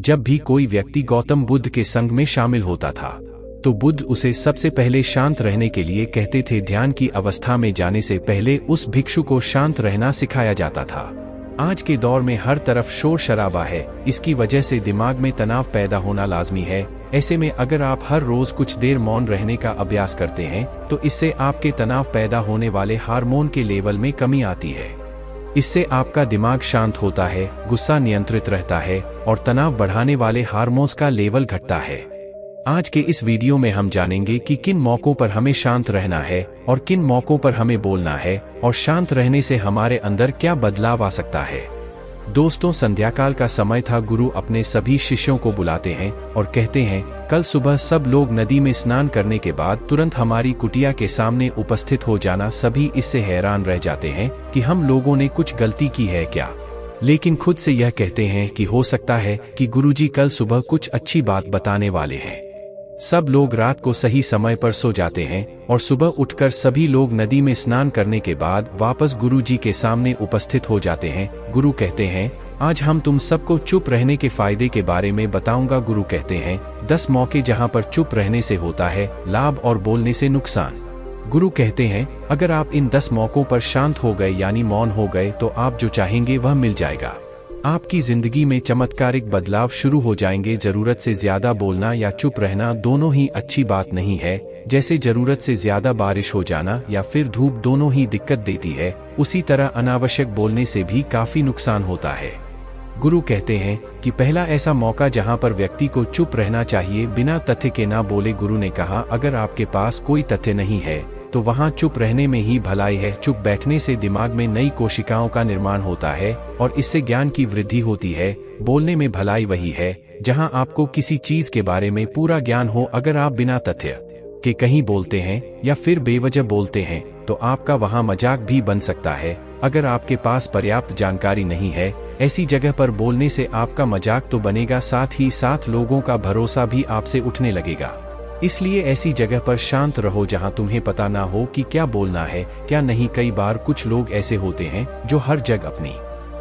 जब भी कोई व्यक्ति गौतम बुद्ध के संग में शामिल होता था तो बुद्ध उसे सबसे पहले शांत रहने के लिए कहते थे। ध्यान की अवस्था में जाने से पहले उस भिक्षु को शांत रहना सिखाया जाता था। आज के दौर में हर तरफ शोर शराबा है, इसकी वजह से दिमाग में तनाव पैदा होना लाजमी है। ऐसे में अगर आप हर रोज कुछ देर मौन रहने का अभ्यास करते हैं तो इससे आपके तनाव पैदा होने वाले हार्मोन के लेवल में कमी आती है। इससे आपका दिमाग शांत होता है, गुस्सा नियंत्रित रहता है और तनाव बढ़ाने वाले हार्मोन्स का लेवल घटता है। आज के इस वीडियो में हम जानेंगे कि किन मौकों पर हमें शांत रहना है और किन मौकों पर हमें बोलना है और शांत रहने से हमारे अंदर क्या बदलाव आ सकता है। दोस्तों, संध्याकाल का समय था। गुरु अपने सभी शिष्यों को बुलाते हैं और कहते हैं, कल सुबह सब लोग नदी में स्नान करने के बाद तुरंत हमारी कुटिया के सामने उपस्थित हो जाना। सभी इससे हैरान रह जाते हैं कि हम लोगों ने कुछ गलती की है क्या, लेकिन खुद से यह कहते हैं कि हो सकता है कि गुरुजी कल सुबह कुछ अच्छी बात बताने वाले हैं। सब लोग रात को सही समय पर सो जाते हैं और सुबह उठकर सभी लोग नदी में स्नान करने के बाद वापस गुरुजी के सामने उपस्थित हो जाते हैं। गुरु कहते हैं, आज हम तुम सबको चुप रहने के फायदे के बारे में बताऊंगा। गुरु कहते हैं, 10 मौके जहां पर चुप रहने से होता है लाभ और बोलने से नुकसान। गुरु कहते हैं, अगर आप इन 10 मौकों पर शांत हो गए यानी मौन हो गए तो आप जो चाहेंगे वह मिल जाएगा। आपकी जिंदगी में चमत्कारिक बदलाव शुरू हो जाएंगे। जरूरत से ज्यादा बोलना या चुप रहना दोनों ही अच्छी बात नहीं है। जैसे जरूरत से ज्यादा बारिश हो जाना या फिर धूप दोनों ही दिक्कत देती है, उसी तरह अनावश्यक बोलने से भी काफी नुकसान होता है। गुरु कहते हैं कि पहला ऐसा मौका जहां पर व्यक्ति को चुप रहना चाहिए, बिना तथ्य के ना बोले। गुरु ने कहा, अगर आपके पास कोई तथ्य नहीं है तो वहां चुप रहने में ही भलाई है। चुप बैठने से दिमाग में नई कोशिकाओं का निर्माण होता है और इससे ज्ञान की वृद्धि होती है। बोलने में भलाई वही है जहां आपको किसी चीज के बारे में पूरा ज्ञान हो। अगर आप बिना तथ्य के कहीं बोलते हैं या फिर बेवजह बोलते हैं तो आपका वहां मजाक भी बन सकता है। अगर आपके पास पर्याप्त जानकारी नहीं है, ऐसी जगह पर बोलने से आपका मजाक तो बनेगा, साथ ही साथ लोगों का भरोसा भी आपसे उठने लगेगा। इसलिए ऐसी जगह पर शांत रहो जहां तुम्हें पता ना हो कि क्या बोलना है क्या नहीं। कई बार कुछ लोग ऐसे होते हैं जो हर जगह अपनी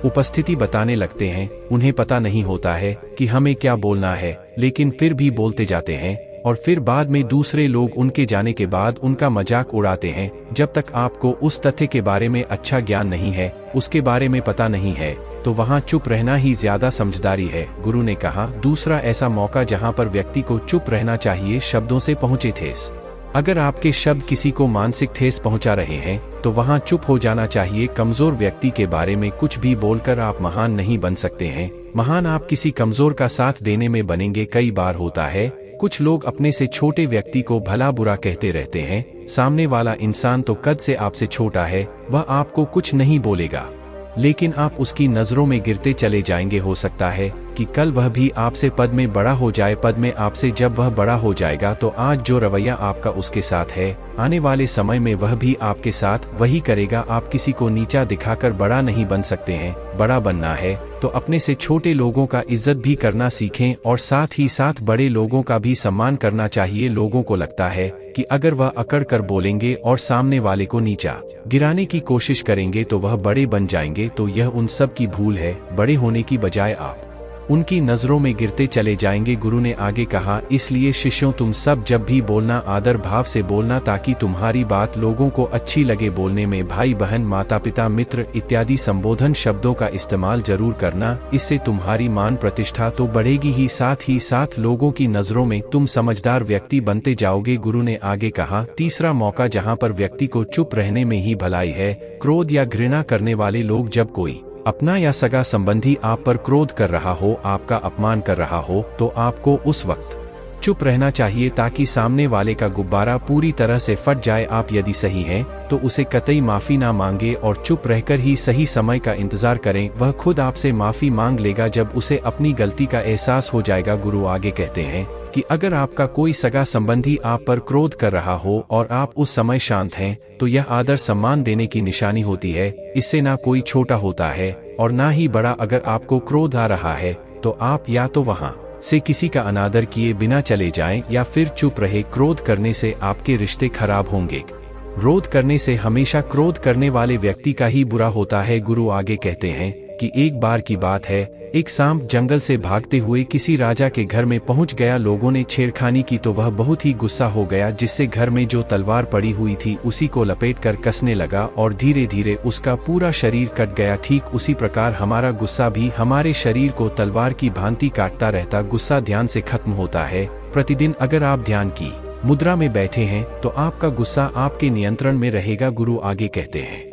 उपस्थिति बताने लगते हैं। उन्हें पता नहीं होता है कि हमें क्या बोलना है, लेकिन फिर भी बोलते जाते हैं और फिर बाद में दूसरे लोग उनके जाने के बाद उनका मजाक उड़ाते हैं। जब तक आपको उस तथ्य के बारे में अच्छा ज्ञान नहीं है, उसके बारे में पता नहीं है, तो वहां चुप रहना ही ज्यादा समझदारी है। गुरु ने कहा, दूसरा ऐसा मौका जहां पर व्यक्ति को चुप रहना चाहिए, शब्दों से पहुंचे ठेस। अगर आपके शब्द किसी को मानसिक ठेस पहुंचा रहे हैं तो वहां चुप हो जाना चाहिए। कमजोर व्यक्ति के बारे में कुछ भी बोलकर आप महान नहीं बन सकते हैं। महान आप किसी कमजोर का साथ देने में बनेंगे। कई बार होता है कुछ लोग अपने से छोटे व्यक्ति को भला बुरा कहते रहते हैं। सामने वाला इंसान तो कद से आपसे छोटा है, वह आपको कुछ नहीं बोलेगा, लेकिन आप उसकी नजरों में गिरते चले जाएंगे। हो सकता है कि कल वह भी आपसे पद में बड़ा हो जाए। पद में आपसे जब वह बड़ा हो जाएगा तो आज जो रवैया आपका उसके साथ है, आने वाले समय में वह भी आपके साथ वही करेगा। आप किसी को नीचा दिखाकर बड़ा नहीं बन सकते हैं। बड़ा बनना है तो अपने से छोटे लोगों का इज्जत भी करना सीखें और साथ ही साथ बड़े लोगों का भी सम्मान करना चाहिए। लोगों को लगता है कि अगर वह अकड़ कर बोलेंगे और सामने वाले को नीचा गिराने की कोशिश करेंगे तो वह बड़े बन जाएंगे, तो यह उन सब की भूल है। बड़े होने की बजाय आप उनकी नजरों में गिरते चले जाएंगे। गुरु ने आगे कहा, इसलिए शिष्यों, तुम सब जब भी बोलना आदर भाव से बोलना ताकि तुम्हारी बात लोगों को अच्छी लगे। बोलने में भाई बहन, माता पिता, मित्र इत्यादि संबोधन शब्दों का इस्तेमाल जरूर करना। इससे तुम्हारी मान प्रतिष्ठा तो बढ़ेगी ही साथ लोगों की नजरों में तुम समझदार व्यक्ति बनते जाओगे। गुरु ने आगे कहा, तीसरा मौका जहां पर व्यक्ति को चुप रहने में ही भलाई है, क्रोध या घृणा करने वाले लोग। जब कोई अपना या सगा संबंधी आप पर क्रोध कर रहा हो, आपका अपमान कर रहा हो, तो आपको उस वक्त चुप रहना चाहिए ताकि सामने वाले का गुब्बारा पूरी तरह से फट जाए। आप यदि सही हैं तो उसे कतई माफी ना मांगे और चुप रहकर ही सही समय का इंतजार करें। वह खुद आपसे माफी मांग लेगा जब उसे अपनी गलती का एहसास हो जाएगा। गुरु आगे कहते हैं कि अगर आपका कोई सगा संबंधी आप पर क्रोध कर रहा हो और आप उस समय शांत हैं, तो यह आदर सम्मान देने की निशानी होती है। इससे ना कोई छोटा होता है और ना ही बड़ा। अगर आपको क्रोध आ रहा है तो आप या तो वहां से किसी का अनादर किए बिना चले जाएं या फिर चुप रहे। क्रोध करने से आपके रिश्ते खराब होंगे। क्रोध करने से हमेशा क्रोध करने वाले व्यक्ति का ही बुरा होता है। गुरु आगे कहते हैं कि एक बार की बात है, एक सांप जंगल से भागते हुए किसी राजा के घर में पहुंच गया। लोगों ने छेड़खानी की तो वह बहुत ही गुस्सा हो गया, जिससे घर में जो तलवार पड़ी हुई थी उसी को लपेटकर कसने लगा और धीरे धीरे उसका पूरा शरीर कट गया। ठीक उसी प्रकार हमारा गुस्सा भी हमारे शरीर को तलवार की भांति काटता रहता। गुस्सा ध्यान से खत्म होता है। प्रतिदिन अगर आप ध्यान की मुद्रा में बैठे हैं तो आपका गुस्सा आपके नियंत्रण में रहेगा। गुरु आगे कहते हैं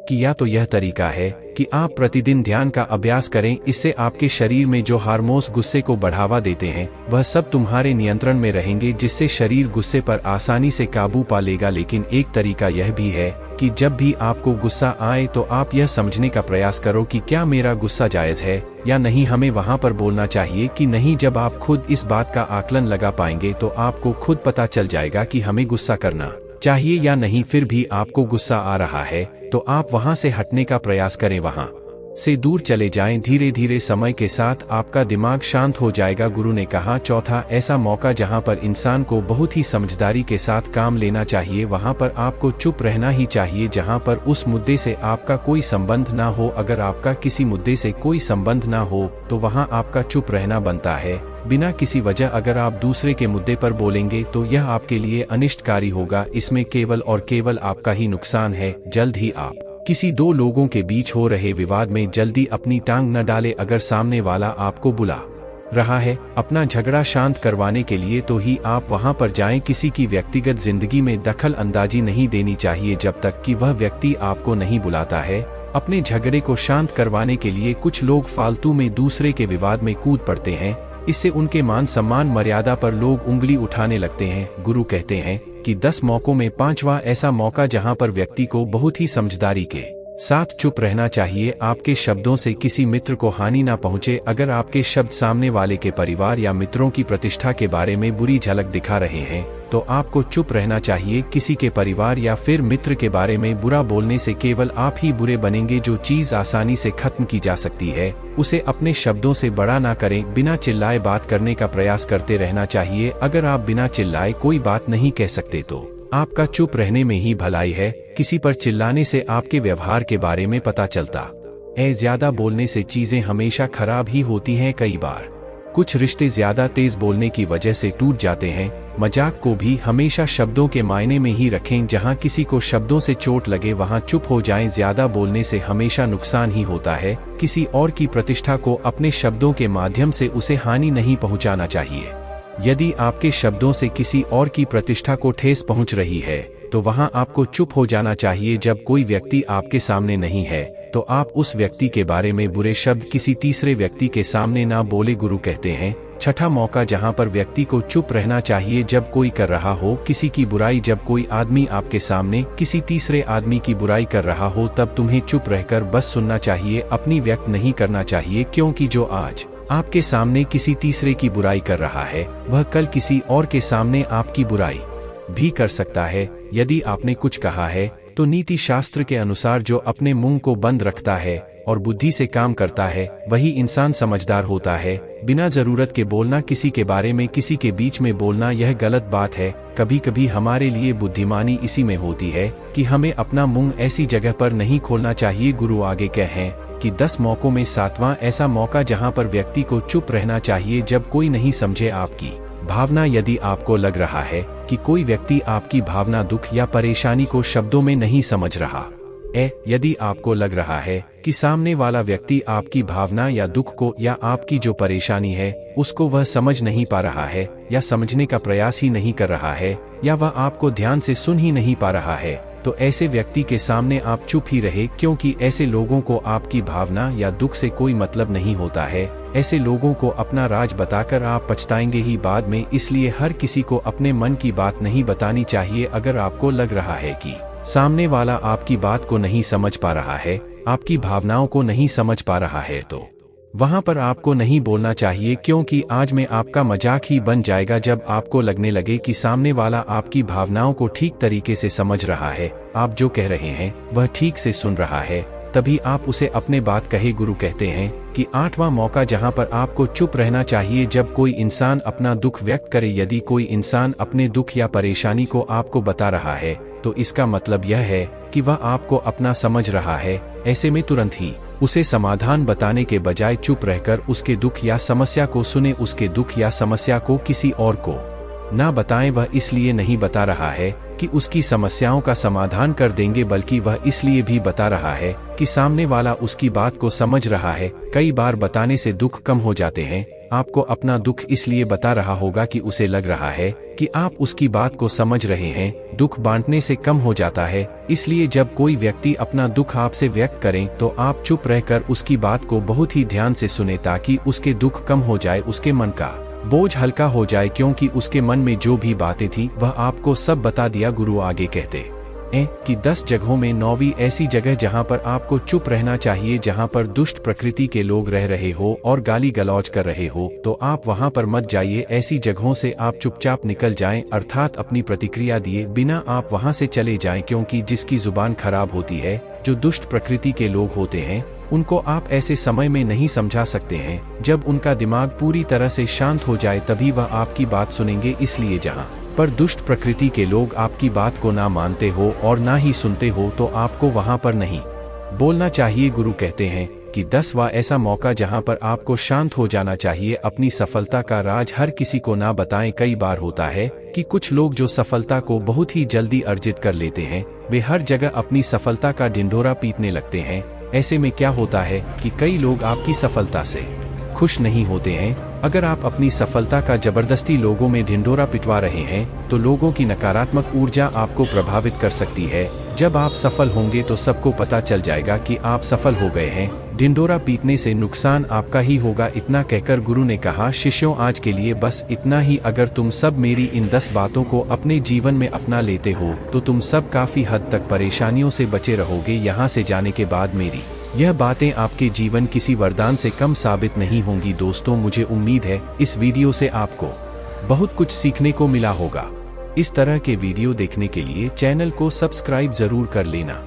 कि या तो यह तरीका है कि आप प्रतिदिन ध्यान का अभ्यास करें, इससे आपके शरीर में जो हार्मोन्स गुस्से को बढ़ावा देते हैं वह सब तुम्हारे नियंत्रण में रहेंगे, जिससे शरीर गुस्से पर आसानी से काबू पा लेगा। लेकिन एक तरीका यह भी है कि जब भी आपको गुस्सा आए तो आप यह समझने का प्रयास करो कि क्या मेरा गुस्सा जायज है या नहीं, हमें वहां पर बोलना चाहिए कि नहीं। जब आप खुद इस बात का आकलन लगा पाएंगे तो आपको खुद पता चल जाएगा कि हमें गुस्सा करना चाहिए या नहीं। फिर भी आपको गुस्सा आ रहा है तो आप वहां से हटने का प्रयास करें, वहां से दूर चले जाएं। धीरे धीरे समय के साथ आपका दिमाग शांत हो जाएगा। गुरु ने कहा चौथा ऐसा मौका जहां पर इंसान को बहुत ही समझदारी के साथ काम लेना चाहिए, वहां पर आपको चुप रहना ही चाहिए। जहां पर उस मुद्दे से आपका कोई संबंध ना हो, अगर आपका किसी मुद्दे से कोई संबंध ना हो तो वहां आपका चुप रहना बनता है। बिना किसी वजह अगर आप दूसरे के मुद्दे पर बोलेंगे तो यह आपके लिए अनिष्टकारी होगा। इसमें केवल और केवल आपका ही नुकसान है। जल्द ही आप किसी दो लोगों के बीच हो रहे विवाद में जल्दी अपनी टांग न डाले। अगर सामने वाला आपको बुला रहा है अपना झगड़ा शांत करवाने के लिए तो ही आप वहां पर जाएं। किसी की व्यक्तिगत जिंदगी में दखल अंदाजी नहीं देनी चाहिए जब तक कि वह व्यक्ति आपको नहीं बुलाता है अपने झगड़े को शांत करवाने के लिए। कुछ लोग फालतू में दूसरे के विवाद में कूद पड़ते हैं, इससे उनके मान सम्मान मर्यादा पर लोग उंगली उठाने लगते हैं। गुरु कहते हैं कि 10 मौकों में 5वां ऐसा मौका जहां पर व्यक्ति को बहुत ही समझदारी के साथ चुप रहना चाहिए। आपके शब्दों से किसी मित्र को हानि ना पहुंचे। अगर आपके शब्द सामने वाले के परिवार या मित्रों की प्रतिष्ठा के बारे में बुरी झलक दिखा रहे हैं तो आपको चुप रहना चाहिए। किसी के परिवार या फिर मित्र के बारे में बुरा बोलने से केवल आप ही बुरे बनेंगे। जो चीज आसानी से खत्म की जा सकती है उसे अपने शब्दों से बड़ा ना करें। बिना चिल्लाए बात करने का प्रयास करते रहना चाहिए। अगर आप बिना चिल्लाए कोई बात नहीं कह सकते तो आपका चुप रहने में ही भलाई है। किसी पर चिल्लाने से आपके व्यवहार के बारे में पता चलता है। ज्यादा बोलने से चीजें हमेशा खराब ही होती हैं। कई बार कुछ रिश्ते ज्यादा तेज बोलने की वजह से टूट जाते हैं। मजाक को भी हमेशा शब्दों के मायने में ही रखें। जहां किसी को शब्दों से चोट लगे वहां चुप हो जाएं। ज्यादा बोलने से हमेशा नुकसान ही होता है। किसी और की प्रतिष्ठा को अपने शब्दों के माध्यम से उसे हानि नहीं पहुंचाना चाहिए। यदि आपके शब्दों से किसी और की प्रतिष्ठा को ठेस पहुंच रही है तो वहां आपको चुप हो जाना चाहिए। जब कोई व्यक्ति आपके सामने नहीं है तो आप उस व्यक्ति के बारे में बुरे शब्द किसी तीसरे व्यक्ति के सामने ना बोले। गुरु कहते हैं छठा मौका जहां पर व्यक्ति को चुप रहना चाहिए जब कोई कर रहा हो किसी की बुराई। जब कोई आदमी आपके सामने किसी तीसरे आदमी की बुराई कर रहा हो तब तुम्हें चुप रहकर बस सुनना चाहिए, अपनी व्यक्त नहीं करना चाहिए। क्योंकि जो आज आपके सामने किसी तीसरे की बुराई कर रहा है वह कल किसी और के सामने आपकी बुराई भी कर सकता है। यदि आपने कुछ कहा है तो नीति शास्त्र के अनुसार जो अपने मुंह को बंद रखता है और बुद्धि से काम करता है वही इंसान समझदार होता है। बिना जरूरत के बोलना, किसी के बारे में किसी के बीच में बोलना, यह गलत बात है। कभी कभी हमारे लिए बुद्धिमानी इसी में होती है कि हमें अपना मुंह ऐसी जगह पर नहीं खोलना चाहिए। गुरु आगे कहें कि 10 मौकों में 7वां ऐसा मौका जहां पर व्यक्ति को चुप रहना चाहिए जब कोई नहीं समझे आपकी भावना। यदि आपको लग रहा है कि कोई व्यक्ति आपकी भावना, दुख या परेशानी को शब्दों में नहीं समझ रहा यदि आपको लग रहा है कि सामने वाला व्यक्ति आपकी भावना या दुख को या आपकी जो परेशानी है उसको वह समझ नहीं पा रहा है या समझने का प्रयास ही नहीं कर रहा है या वह आपको ध्यान से सुन ही नहीं पा रहा है तो ऐसे व्यक्ति के सामने आप चुप ही रहे। क्योंकि ऐसे लोगों को आपकी भावना या दुख से कोई मतलब नहीं होता है। ऐसे लोगों को अपना राज बताकर आप पछताएंगे ही बाद में। इसलिए हर किसी को अपने मन की बात नहीं बतानी चाहिए। अगर आपको लग रहा है कि सामने वाला आपकी बात को नहीं समझ पा रहा है, आपकी भावनाओं को नहीं समझ पा रहा है तो वहां पर आपको नहीं बोलना चाहिए। क्योंकि आज में आपका मजाक ही बन जाएगा। जब आपको लगने लगे कि सामने वाला आपकी भावनाओं को ठीक तरीके से समझ रहा है, आप जो कह रहे हैं वह ठीक से सुन रहा है, तभी आप उसे अपने बात कहे। गुरु कहते हैं कि 8वां मौका जहां पर आपको चुप रहना चाहिए जब कोई इंसान अपना दुख व्यक्त करे। यदि कोई इंसान अपने दुख या परेशानी को आपको बता रहा है तो इसका मतलब यह है कि वह आपको अपना समझ रहा है। ऐसे में तुरंत ही उसे समाधान बताने के बजाय चुप रहकर उसके दुख या समस्या को सुने। उसके दुख या समस्या को किसी और को ना बताएं। वह इसलिए नहीं बता रहा है कि उसकी समस्याओं का समाधान कर देंगे, बल्कि वह इसलिए भी बता रहा है कि सामने वाला उसकी बात को समझ रहा है। कई बार बताने से दुख कम हो जाते हैं। आपको अपना दुख इसलिए बता रहा होगा कि उसे लग रहा है कि आप उसकी बात को समझ रहे हैं। दुख बांटने से कम हो जाता है। इसलिए जब कोई व्यक्ति अपना दुख आपसे व्यक्त करें तो आप चुप रहकर उसकी बात को बहुत ही ध्यान से सुने, ताकि उसके दुख कम हो जाए, उसके मन का बोझ हल्का हो जाए, क्योंकि उसके मन में जो भी बातें थी वह आपको सब बता दिया। गुरु आगे कहते हैं कि 10 जगहों में 9वीं ऐसी जगह जहां पर आपको चुप रहना चाहिए, जहां पर दुष्ट प्रकृति के लोग रह रहे हो और गाली गलौज कर रहे हो, तो आप वहां पर मत जाइए। ऐसी जगहों से आप चुपचाप निकल जाएं, अर्थात अपनी प्रतिक्रिया दिए बिना आप वहां से चले जाएं, क्योंकि जिसकी जुबान खराब होती है, जो दुष्ट प्रकृति के लोग होते हैं, उनको आप ऐसे समय में नहीं समझा सकते हैं। जब उनका दिमाग पूरी तरह से शांत हो जाए तभी वह आपकी बात सुनेंगे। इसलिए जहां पर दुष्ट प्रकृति के लोग आपकी बात को ना मानते हो और ना ही सुनते हो, तो आपको वहां पर नहीं बोलना चाहिए। गुरु कहते हैं कि 10वां ऐसा मौका जहां पर आपको शांत हो जाना चाहिए। अपनी सफलता का राज हर किसी को ना बताएं। कई बार होता है कि कुछ लोग जो सफलता को बहुत ही जल्दी अर्जित कर लेते हैं, वे हर जगह अपनी सफलता का ढिंढोरा पीटने लगते हैं। ऐसे में क्या होता है कि कई लोग आपकी सफलता से खुश नहीं होते हैं। अगर आप अपनी सफलता का जबरदस्ती लोगों में ढिंढोरा पिटवा रहे हैं, तो लोगों की नकारात्मक ऊर्जा आपको प्रभावित कर सकती है। जब आप सफल होंगे तो सबको पता चल जाएगा कि आप सफल हो गए हैं। ढिंढोरा पीटने से नुकसान आपका ही होगा। इतना कहकर गुरु ने कहा, शिष्यों, आज के लिए बस इतना ही। अगर तुम सब मेरी इन 10 बातों को अपने जीवन में अपना लेते हो तो तुम सब काफी हद तक परेशानियों से बचे रहोगे। यहाँ से जाने के बाद मेरी यह बातें आपके जीवन किसी वरदान से कम साबित नहीं होंगी। दोस्तों, मुझे उम्मीद है इस वीडियो से आपको बहुत कुछ सीखने को मिला होगा। इस तरह के वीडियो देखने के लिए चैनल को सब्सक्राइब जरूर कर लेना।